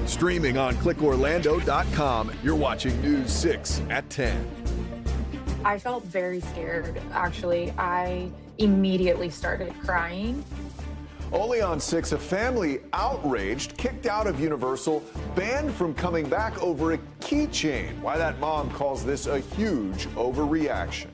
Streaming on clickorlando.com, you're watching News 6 at 10. I felt very scared, actually. I immediately started crying. Only on 6, a family outraged, kicked out of Universal, banned from coming back over a keychain. Why that mom calls this a huge overreaction.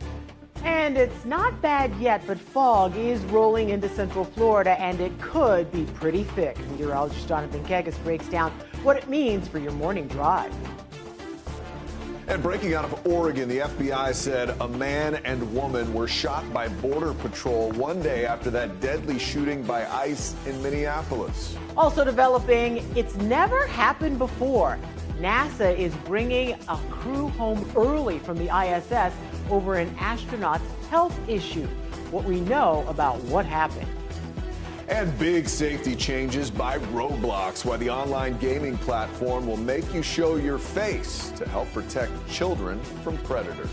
And it's not bad yet, but fog is rolling into Central Florida, and it could be pretty thick. Meteorologist Jonathan Kegas breaks down what it means for your morning drive. And breaking out of Oregon, the FBI said a man and woman were shot by Border Patrol one day after that deadly shooting by ICE in Minneapolis. Also developing, it's never happened before. NASA is bringing a crew home early from the ISS over an astronaut's health issue. What we know about what happened. And big safety changes by Roblox, why the online gaming platform will make you show your face to help protect children from predators.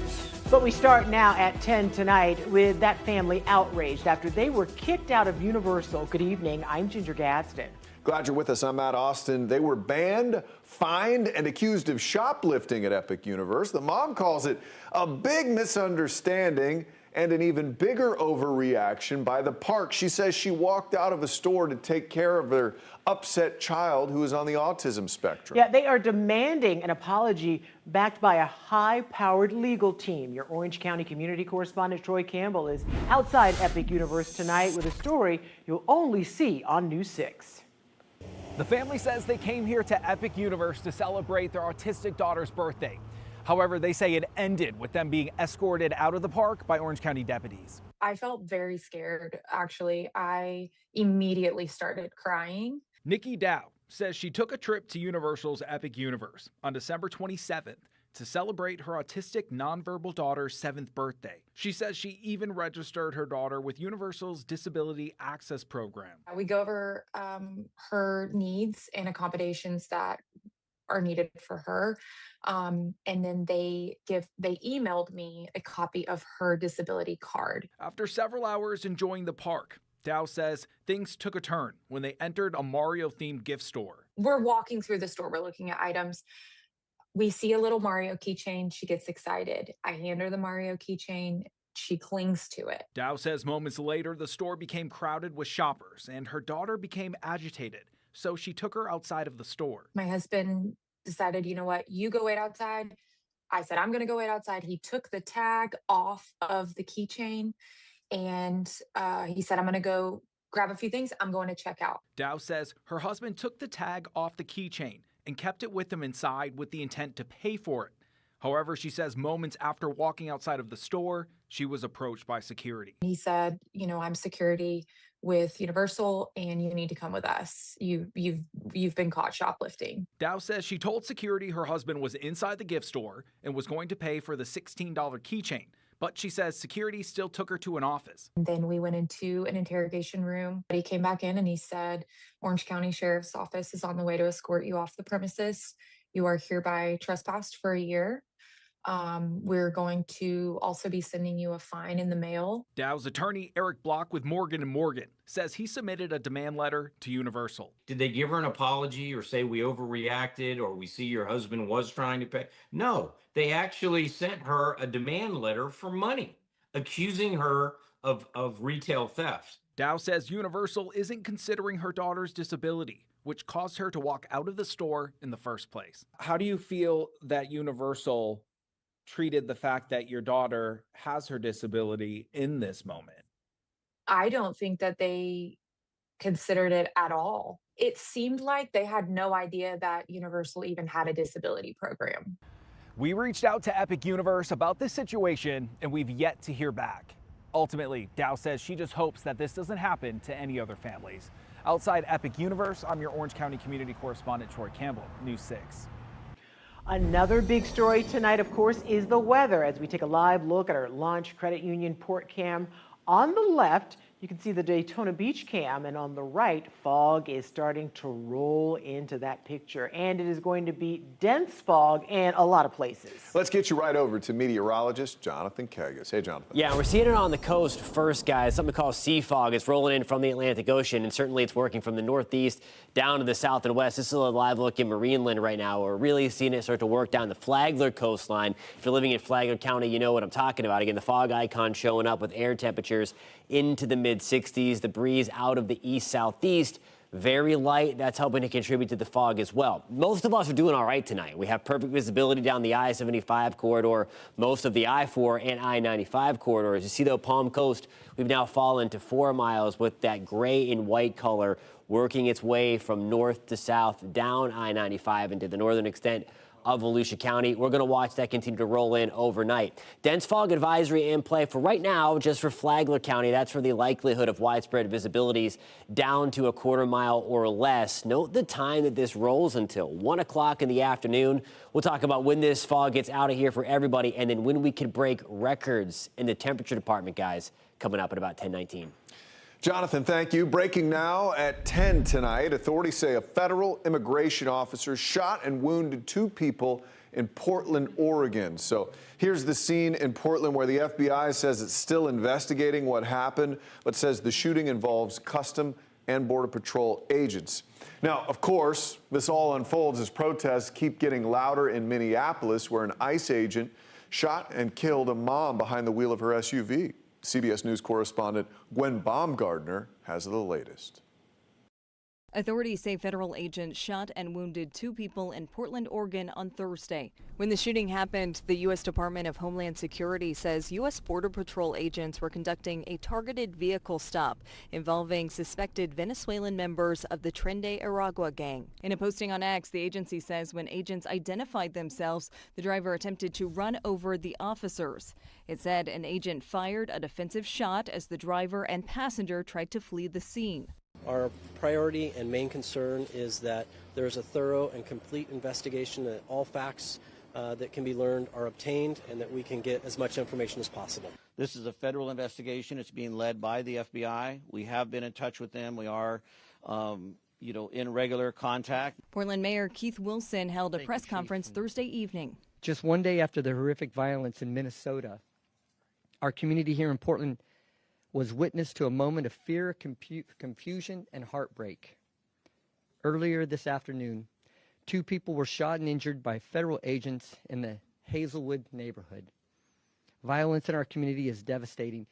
But we start now at 10 tonight with that family outraged after they were kicked out of Universal. Good evening, I'm Ginger Gadsden. Glad you're with us. I'm Matt Austin. They were banned, fined, and accused of shoplifting at Epic Universe. The mom calls it a big misunderstanding and an even bigger overreaction by the park. She says she walked out of a store to take care of their upset child who is on the autism spectrum. Yeah, they are demanding an apology backed by a high-powered legal team. Your Orange County community correspondent Troy Campbell is outside Epic Universe tonight with a story you'll only see on News 6. The family says they came here to Epic Universe to celebrate their autistic daughter's birthday. However, they say it ended with them being escorted out of the park by Orange County deputies. I felt very scared, actually. I immediately started crying. Nikki Dow says she took a trip to Universal's Epic Universe on December 27th to celebrate her autistic nonverbal daughter's 7th birthday. She says she even registered her daughter with Universal's Disability Access Program. We go over her needs and accommodations that are needed for her. And then they emailed me a copy of her disability card. After several hours enjoying the park, Dow says things took a turn when they entered a Mario-themed gift store. We're walking through the store, we're looking at items. We see a little Mario keychain. She gets excited. I hand her the Mario keychain. She clings to it. Dow says moments later, the store became crowded with shoppers and her daughter became agitated. So she took her outside of the store. My husband decided, you know what, you go wait outside. I said, I'm going to go wait outside. He took the tag off of the keychain and he said, I'm going to go grab a few things. I'm going to check out. Dow says her husband took the tag off the keychain and kept it with him inside with the intent to pay for it. However, she says moments after walking outside of the store, she was approached by security. He said, you know, I'm security with Universal and you need to come with us. You've been caught shoplifting. Dow says she told security her husband was inside the gift store and was going to pay for the $16 keychain. But she says security still took her to an office. And then we went into an interrogation room. He came back in and he said, Orange County Sheriff's Office is on the way to escort you off the premises. You are hereby trespassed for a year. We're going to also be sending you a fine in the mail. Dow's attorney, Eric Block with Morgan & Morgan, says he submitted a demand letter to Universal. Did they give her an apology or say we overreacted or we see your husband was trying to pay? No, they actually sent her a demand letter for money, accusing her of retail theft. Dow says Universal isn't considering her daughter's disability, which caused her to walk out of the store in the first place. How do you feel that Universal treated the fact that your daughter has her disability in this moment? I don't think that they considered it at all. It seemed like they had no idea that Universal even had a disability program. We reached out to Epic Universe about this situation and we've yet to hear back. Ultimately, Dow says she just hopes that this doesn't happen to any other families. Outside Epic Universe, I'm your Orange County community correspondent, Troy Campbell, News 6. Another big story tonight, of course, is the weather as we take a live look at our Launch Credit Union port cam. On the left, You can see the Daytona Beach cam, and on the right, fog is starting to roll into that picture, and it is going to be dense fog in a lot of places. Let's get you right over to meteorologist Jonathan Kagas. Hey, Jonathan. Yeah, we're seeing it on the coast first, guys. Something called sea fog. It's rolling in from the Atlantic Ocean, and certainly it's working from the northeast down to the south and west. This is a live look in Marineland right now. We're really seeing it start to work down the Flagler coastline. If you're living in Flagler County, you know what I'm talking about. Again, the fog icon showing up with air temperatures into the mid-60s. The breeze out of the east-southeast, very light. That's helping to contribute to the fog as well. Most of us are doing all right tonight. We have perfect visibility down the I-75 corridor, most of the I-4 and I-95 corridors. You see, though, Palm Coast, we've now fallen to 4 miles with that gray and white color working its way from north to south down I-95 into the northern extent of Volusia County. We're going to watch that continue to roll in overnight. Dense fog advisory in play for right now, just for Flagler County. That's for the likelihood of widespread visibilities down to a quarter mile or less. Note the time that this rolls until 1 o'clock in the afternoon. We'll talk about when this fog gets out of here for everybody, and then when we can break records in the temperature department, guys, coming up at about 10:19. Jonathan, thank you. Breaking now at 10 tonight, authorities say a federal immigration officer shot and wounded 2 people in Portland, Oregon. So here's the scene in Portland where the FBI says it's still investigating what happened, but says the shooting involves Custom and Border Patrol agents. Now, of course, this all unfolds as protests keep getting louder in Minneapolis, where an ICE agent shot and killed a mom behind the wheel of her SUV. CBS News correspondent Gwen Baumgardner has the latest. Authorities say federal agents shot and wounded 2 people in Portland, Oregon on Thursday. When the shooting happened, the U.S. Department of Homeland Security says U.S. Border Patrol agents were conducting a targeted vehicle stop involving suspected Venezuelan members of the Tren de Aragua gang. In a posting on X, the agency says when agents identified themselves, the driver attempted to run over the officers. It said an agent fired a defensive shot as the driver and passenger tried to flee the scene. Our priority and main concern is that there is a thorough and complete investigation, that all facts that can be learned are obtained, and that we can get as much information as possible. This is a federal investigation. It's being led by the FBI. We have been in touch with them. We are, in regular contact. Portland Mayor Keith Wilson held a press conference Thursday evening. Just one day after the horrific violence in Minnesota, our community here in Portland was witness to a moment of fear, confusion, and heartbreak. Earlier this afternoon, 2 people were shot and injured by federal agents in the Hazelwood neighborhood. Violence in our community is devastating.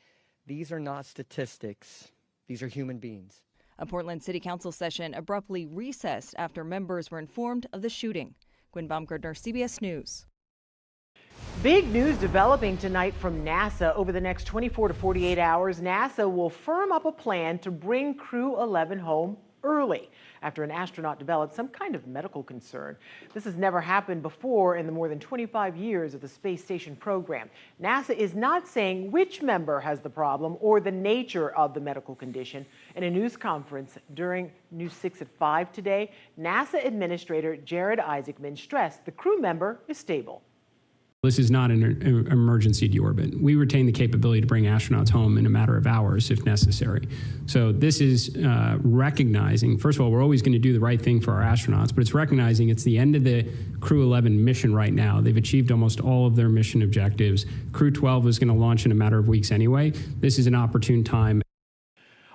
These are not statistics. These are human beings. A Portland City Council session abruptly recessed after members were informed of the shooting. Gwen Baumgardner, CBS News. Big news developing tonight from NASA. Over the next 24 to 48 hours, NASA will firm up a plan to bring Crew 11 home early after an astronaut developed some kind of medical concern. This has never happened before in the more than 25 years of the space station program. NASA is not saying which member has the problem or the nature of the medical condition. In a news conference during News 6 at 5 today, NASA Administrator Jared Isaacman stressed the crew member is stable. This is not an emergency deorbit. We retain the capability to bring astronauts home in a matter of hours if necessary. So this is recognizing, first of all, we're always going to do the right thing for our astronauts, but it's recognizing it's the end of the Crew 11 mission right now. They've achieved almost all of their mission objectives. Crew 12 is going to launch in a matter of weeks anyway. This is an opportune time.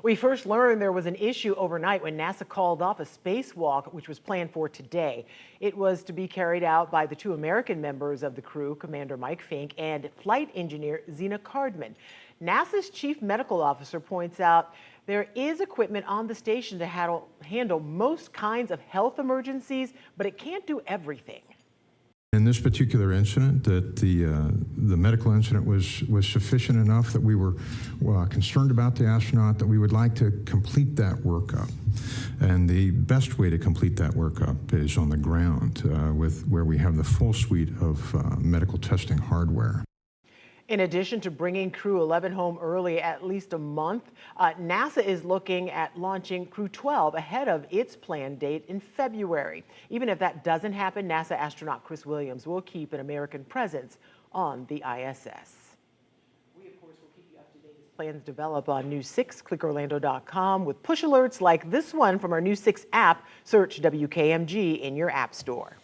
We first learned there was an issue overnight when NASA called off a spacewalk, which was planned for today. It was to be carried out by the 2 American members of the crew, Commander Mike Fink and flight engineer Zena Cardman. NASA's chief medical officer points out there is equipment on the station to handle most kinds of health emergencies, but it can't do everything. In this particular incident, that the medical incident was sufficient enough that we were concerned about the astronaut, that we would like to complete that workup. And the best way to complete that workup is on the ground, where we have the full suite of medical testing hardware. In addition to bringing Crew 11 home early at least a month, NASA is looking at launching Crew 12 ahead of its planned date in February. Even if that doesn't happen, NASA astronaut Chris Williams will keep an American presence on the ISS. We, of course, will keep you up to date as Plans develop on News 6, clickorlando.com with push alerts like this one from our News 6 app. Search WKMG in your app store.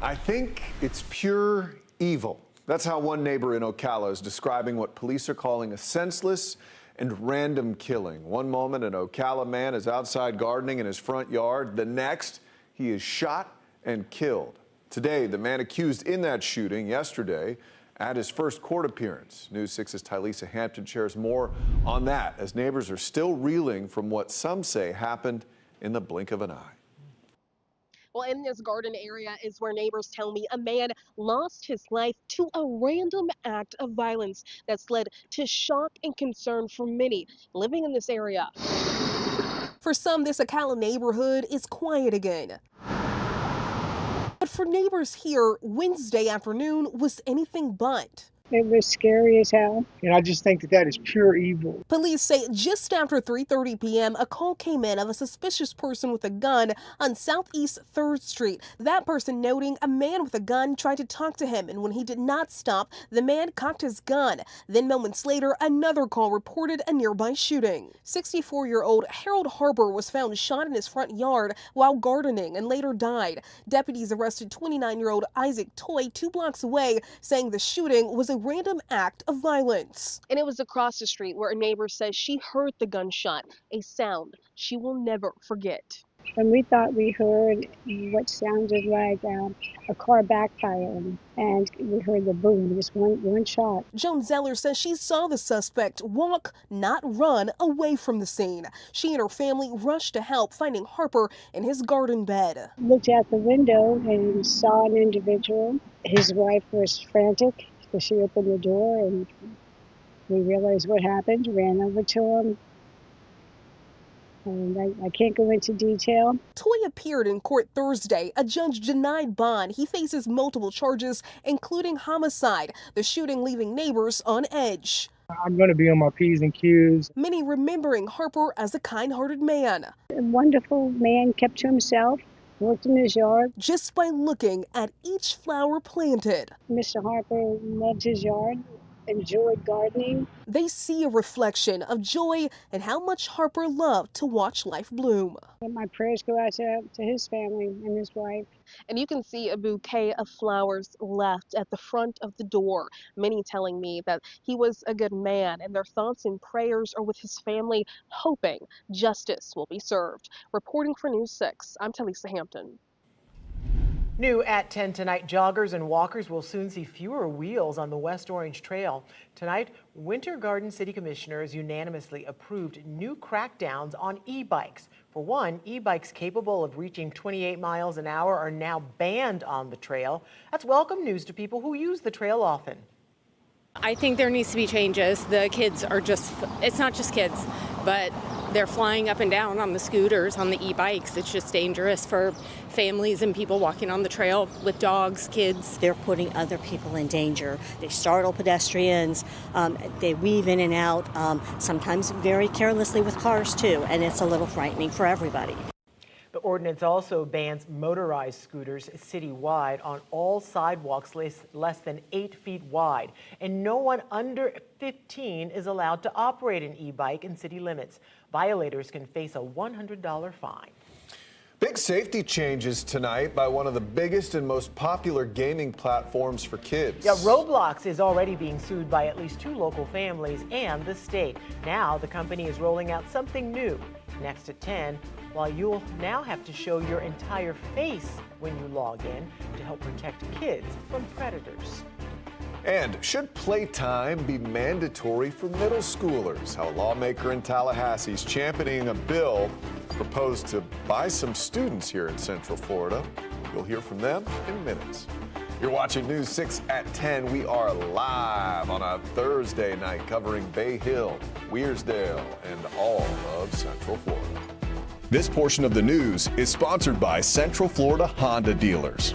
I think it's pure evil. That's how one neighbor in Ocala is describing what police are calling a senseless and random killing. One moment, an Ocala man is outside gardening in his front yard. The next, he is shot and killed. Today, the man accused in that shooting yesterday at his first court appearance. News 6's Tylisa Hampton shares more on that as neighbors are still reeling from what some say happened in the blink of an eye. Well, in this garden area is where neighbors tell me a man lost his life to a random act of violence that's led to shock and concern for many living in this area. For some, this Ocala neighborhood is quiet again. But for neighbors here, Wednesday afternoon was anything but. It was scary as hell, and I just think that is pure evil. Police say just after 3:30 p.m., a call came in of a suspicious person with a gun on Southeast 3rd Street. That person noting a man with a gun tried to talk to him, and when he did not stop, the man cocked his gun. Then moments later, another call reported a nearby shooting. 64-year-old Harold Harper was found shot in his front yard while gardening and later died. Deputies arrested 29-year-old Isaac Toy 2 blocks away, saying the shooting was a random act of violence. And it was across the street where a neighbor says she heard the gunshot, a sound she will never forget. And we thought we heard what sounded like a car backfiring, and we heard the boom, just one shot. Joan Zeller says she saw the suspect walk, not run, away from the scene. She and her family rushed to help, finding Harper in his garden bed. Looked out the window and saw an individual. His wife was frantic, so she opened the door, and we realized what happened, ran over to him. And I can't go into detail. Toy appeared in court Thursday. A judge denied bond. He faces multiple charges, including homicide, the shooting leaving neighbors on edge. I'm going to be on my P's and Q's. Many remembering Harper as a kind-hearted man. A wonderful man, kept to himself, worked in his yard. Just by looking at each flower planted. Mr. Harper loved his yard, enjoyed gardening. They see a reflection of joy and how much Harper loved to watch life bloom. And my prayers go out to his family and his wife. And you can see a bouquet of flowers left at the front of the door. Many telling me that he was a good man, and their thoughts and prayers are with his family, hoping justice will be served. Reporting for News 6, I'm Tylisa Hampton. New at 10 tonight, joggers and walkers will soon see fewer wheels on the West Orange Trail. Tonight, Winter Garden City Commissioners unanimously approved new crackdowns on e-bikes. For one, e-bikes capable of reaching 28 miles an hour are now banned on the trail. That's welcome news to people who use the trail often. I think there needs to be changes. The kids are it's not just kids, but they're flying up and down on the scooters, on the e-bikes. It's just dangerous for families and people walking on the trail with dogs, kids. They're putting other people in danger. They startle pedestrians. They weave in and out, sometimes very carelessly with cars too, and it's a little frightening for everybody. The ordinance also bans motorized scooters citywide on all sidewalks less than 8 feet wide, and no one under 15 is allowed to operate an e-bike in city limits. Violators can face a $100 fine. Big safety changes tonight by one of the biggest and most popular gaming platforms for kids. Yeah, Roblox is already being sued by at least 2 local families and the state. Now the company is rolling out something new. Next at 10, while you'll now have to show your entire face when you log in to help protect kids from predators. And should playtime be mandatory for middle schoolers? How a lawmaker in Tallahassee is championing a bill proposed to buy some students here in Central Florida. You'll hear from them in minutes. You're watching News 6 at 10. We are live on a Thursday night covering Bay Hill, Weirsdale, and all of Central Florida. This portion of the news is sponsored by Central Florida Honda Dealers.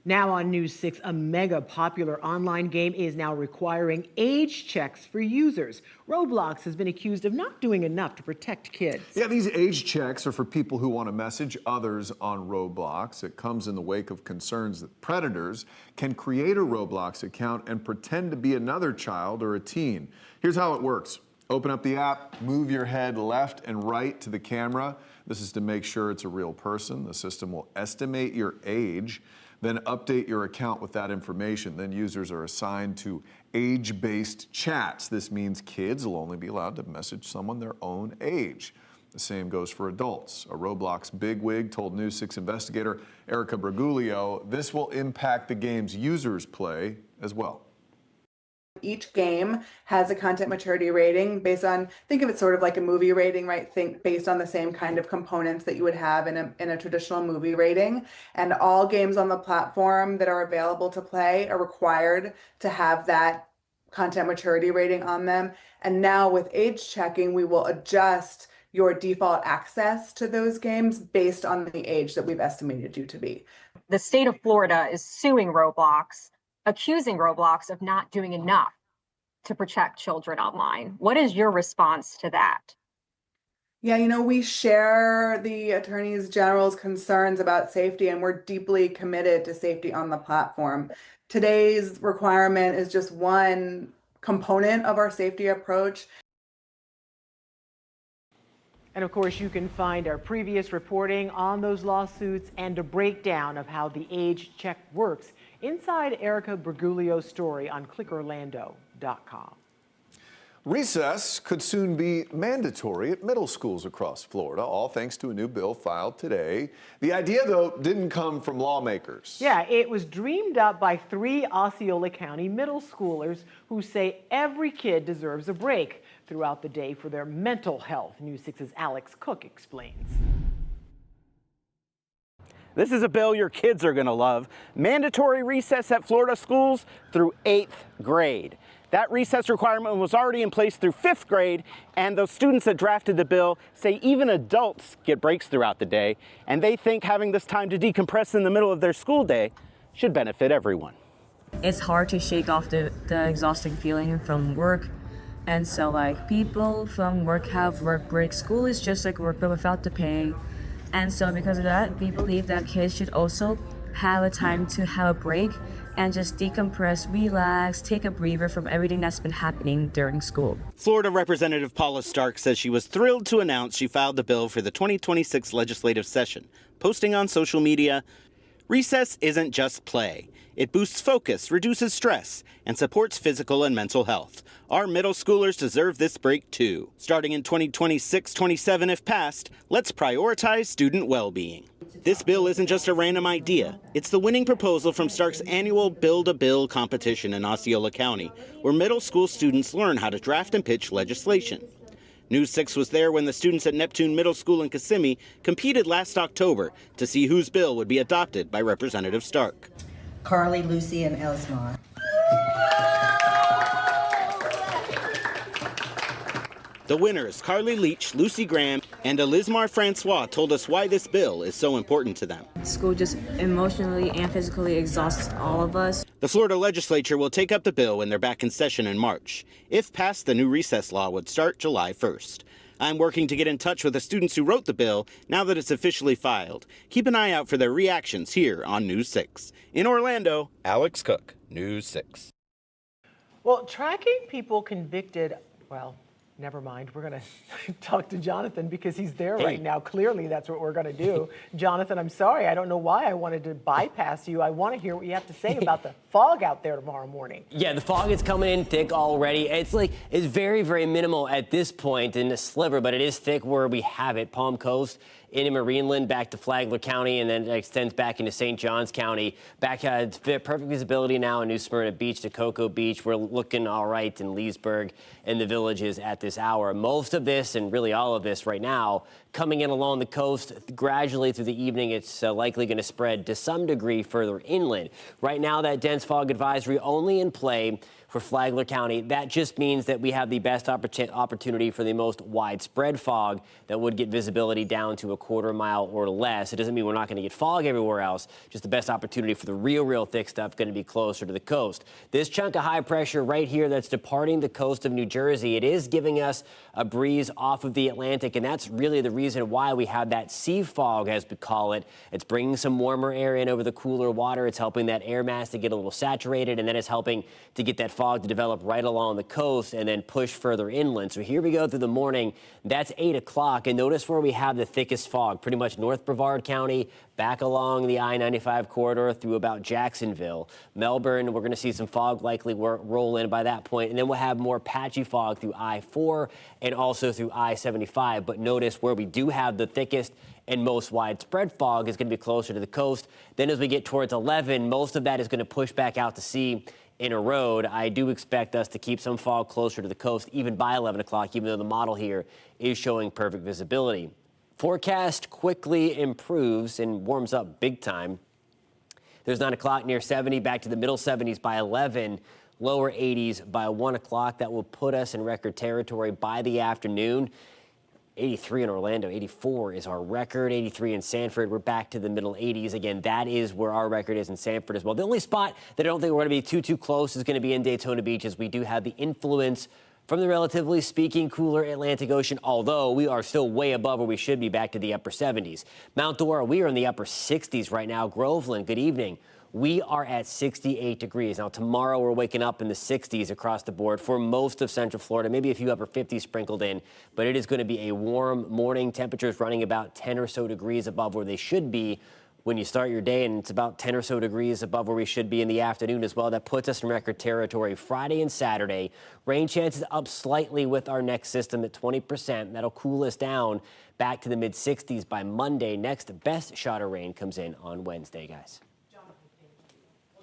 Now on News 6, a mega popular online game is now requiring age checks for users. Roblox has been accused of not doing enough to protect kids. Yeah, these age checks are for people who want to message others on Roblox. It comes in the wake of concerns that predators can create a Roblox account and pretend to be another child or a teen. Here's how it works. Open up the app, move your head left and right to the camera. This is to make sure it's a real person. The system will estimate your age, then update your account with that information. Then users are assigned to age-based chats. This means kids will only be allowed to message someone their own age. The same goes for adults. A Roblox bigwig told News 6 investigator Erica Briguglio this will impact the game's users play as well. Each game has a content maturity rating based on, think of it sort of like a movie rating, right? Think based on the same kind of components that you would have in a traditional movie rating. And all games on the platform that are available to play are required to have that content maturity rating on them. And now with age checking, we will adjust your default access to those games based on the age that we've estimated you to be. The state of Florida is suing Roblox, accusing Roblox of not doing enough to protect children online. What is your response to that? Yeah, you know, we share the Attorney General's concerns about safety, and we're deeply committed to safety on the platform. Today's requirement is just one component of our safety approach. And of course, you can find our previous reporting on those lawsuits and a breakdown of how the age check works inside Erica Briguglio's story on clickorlando.com. Recess could soon be mandatory at middle schools across Florida, all thanks to a new bill filed today. The idea, though, didn't come from lawmakers. Yeah, it was dreamed up by 3 Osceola County middle schoolers who say every kid deserves a break throughout the day for their mental health. News 6's Alex Cook explains. This is a bill your kids are going to love. Mandatory recess at Florida schools through 8th grade. That recess requirement was already in place through 5th grade, and those students that drafted the bill say even adults get breaks throughout the day, and they think having this time to decompress in the middle of their school day should benefit everyone. It's hard to shake off the exhausting feeling from work, and so like people from work have work breaks. School is just like work but without the pay, and so because of that, we believe that kids should also have a time to have a break and just decompress, relax, take a breather from everything that's been happening during school. Florida Representative Paula Stark says she was thrilled to announce she filed the bill for the 2026 legislative session, posting on social media, "Recess isn't just play. It boosts focus, reduces stress, and supports physical and mental health. Our middle schoolers deserve this break too. Starting in 2026-27 if passed, let's prioritize student well-being." This bill isn't just a random idea. It's the winning proposal from Stark's annual Build a Bill competition in Osceola County, where middle school students learn how to draft and pitch legislation. News 6 was there when the students at Neptune Middle School in Kissimmee competed last October to see whose bill would be adopted by Representative Stark. Carly, Lucy, and Elsmont. The winners, Carly Leach, Lucy Graham, and Elizmar Francois, told us why this bill is so important to them. School just emotionally and physically exhausts all of us. The Florida legislature will take up the bill when they're back in session in March. If passed, the new recess law would start July 1st. I'm working to get in touch with the students who wrote the bill now that it's officially filed. Keep an eye out for their reactions here on News 6. In Orlando, Alex Cook, News 6. Well, tracking people convicted, well, never mind. We're going to talk to Jonathan because he's there right now. Clearly, that's what we're going to do. Jonathan, I'm sorry. I don't know why I wanted to bypass you. I want to hear what you have to say about the fog out there tomorrow morning. Yeah, the fog is coming in thick already. It's very, very minimal at this point in the sliver, but it is thick where we have it. Palm Coast into Marineland, back to Flagler County, and then it extends back into St. Johns County. Back perfect visibility now in New Smyrna Beach to Cocoa Beach. We're looking all right in Leesburg and the Villages at this hour. Most of this, and really all of this right now, coming in along the coast. Gradually through the evening, it's likely going to spread to some degree further inland. Right now, that dense fog advisory only in play for Flagler County. That just means that we have the best opportunity for the most widespread fog that would get visibility down to a quarter mile or less. It doesn't mean we're not going to get fog everywhere else, just the best opportunity for the real thick stuff going to be closer to the coast. This chunk of high pressure right here that's departing the coast of New Jersey, it is giving us a breeze off of the Atlantic, and that's really the reason why we have that sea fog, as we call it. It's bringing some warmer air in over the cooler water. It's helping that air mass to get a little saturated, and then it's helping to get that fog to develop right along the coast and then push further inland. So here we go through the morning. That's 8 o'clock. And notice where we have the thickest fog, pretty much North Brevard County, back along the I-95 corridor through about Jacksonville. Melbourne, we're going to see some fog likely roll in by that point. And then we'll have more patchy fog through I-4 and also through I-75. But notice where we do have the thickest and most widespread fog is going to be closer to the coast. Then as we get towards 11, most of that is going to push back out to sea in a road. I do expect us to keep some fog closer to the coast even by 11 o'clock, even though the model here is showing perfect visibility. Forecast quickly improves and warms up big time. There's 9 o'clock near 70, back to the middle 70s by 11, lower 80s by 1 o'clock. That will put us in record territory by the afternoon. 83 in Orlando, 84 is our record, 83 in Sanford. We're back to the middle 80s. Again, that is where our record is in Sanford as well. The only spot that I don't think we're going to be too close is going to be in Daytona Beach, as we do have the influence from the relatively speaking cooler Atlantic Ocean, although we are still way above where we should be, back to the upper 70s. Mount Dora, we are in the upper 60s right now. Groveland, good evening. We are at 68 degrees. Now, tomorrow we're waking up in the 60s across the board for most of Central Florida, maybe a few upper 50s sprinkled in, but it is going to be a warm morning. Temperatures running about 10 or so degrees above where they should be when you start your day, and it's about 10 or so degrees above where we should be in the afternoon as well. That puts us in record territory Friday and Saturday. Rain chances up slightly with our next system at 20%. That'll cool us down back to the mid-60s by Monday. Next best shot of rain comes in on Wednesday, guys.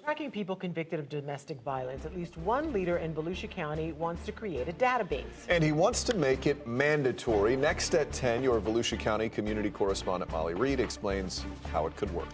Tracking people convicted of domestic violence, at least one leader in Volusia County wants to create a database. And he wants to make it mandatory. Next at 10, your Volusia County community correspondent Molly Reed explains how it could work.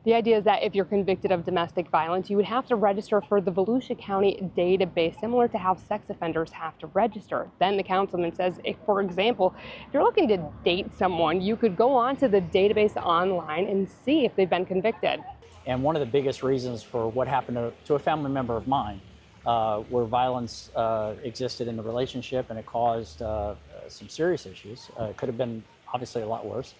The idea is that if you're convicted of domestic violence, you would have to register for the Volusia County database, similar to how sex offenders have to register. Then the councilman says, if, for example, if you're looking to date someone, you could go onto the database online and see if they've been convicted. And one of the biggest reasons for what happened to a family member of mine where violence existed in the relationship and it caused some serious issues. It could have been obviously a lot worse.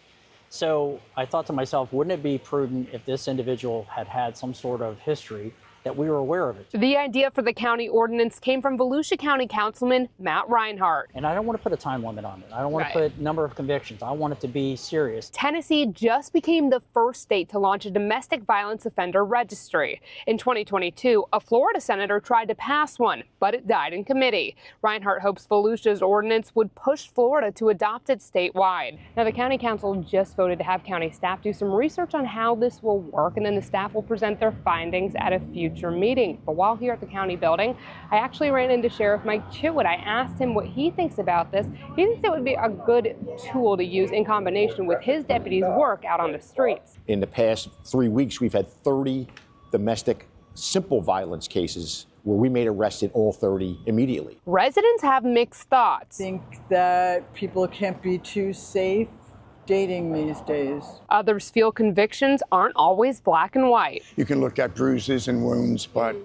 So I thought to myself, wouldn't it be prudent if this individual had had some sort of history that we were aware of it? The idea for the county ordinance came from Volusia County Councilman Matt Reinhardt. And I don't want to put a time limit on it. I don't want to put number of convictions. I want it to be serious. Tennessee just became the first state to launch a domestic violence offender registry. In 2022, a Florida senator tried to pass one, but it died in committee. Reinhardt hopes Volusia's ordinance would push Florida to adopt it statewide. Now, the county council just voted to have county staff do some research on how this will work, and then the staff will present their findings at a future meeting. But while here at the county building, I actually ran into Sheriff Mike Chitwood. I asked him what he thinks about this. He thinks it would be a good tool to use in combination with his deputies' work out on the streets. In the past 3 weeks, we've had 30 domestic simple violence cases where we made arrests in all 30 immediately. Residents have mixed thoughts. I think that people can't be too safe dating these days. Others feel convictions aren't always black and white. You can look at bruises and wounds, but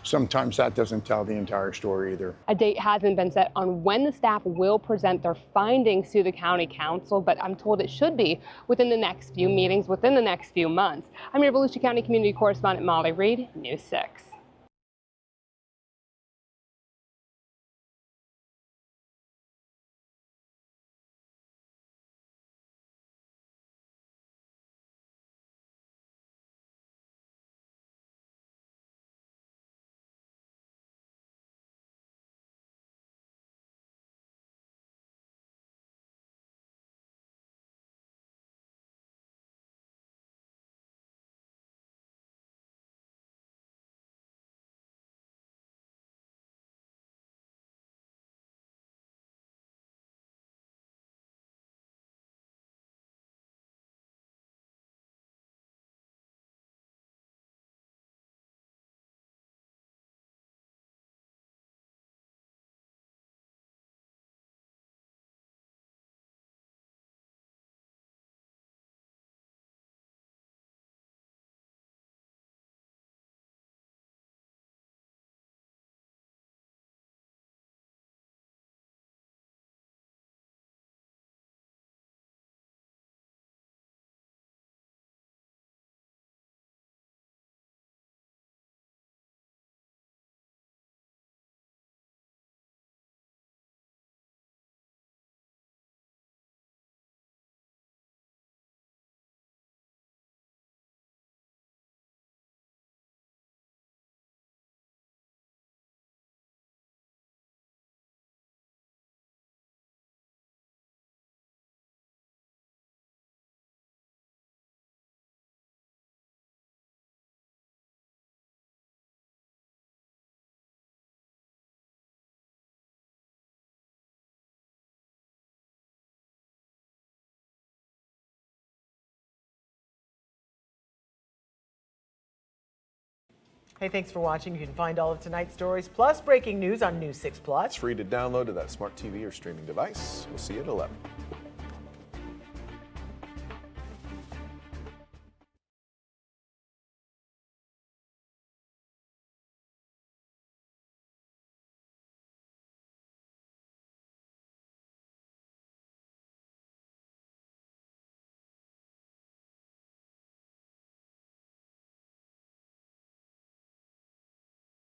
sometimes that doesn't tell the entire story either. A date hasn't been set on when the staff will present their findings to the county council, but I'm told it should be within the next few meetings, within the next few months. I'm your Volusia County Community Correspondent Molly Reed, News 6. Hey, thanks for watching. You can find all of tonight's stories plus breaking news on News 6 Plus. It's free to download to that smart TV or streaming device. We'll see you at 11.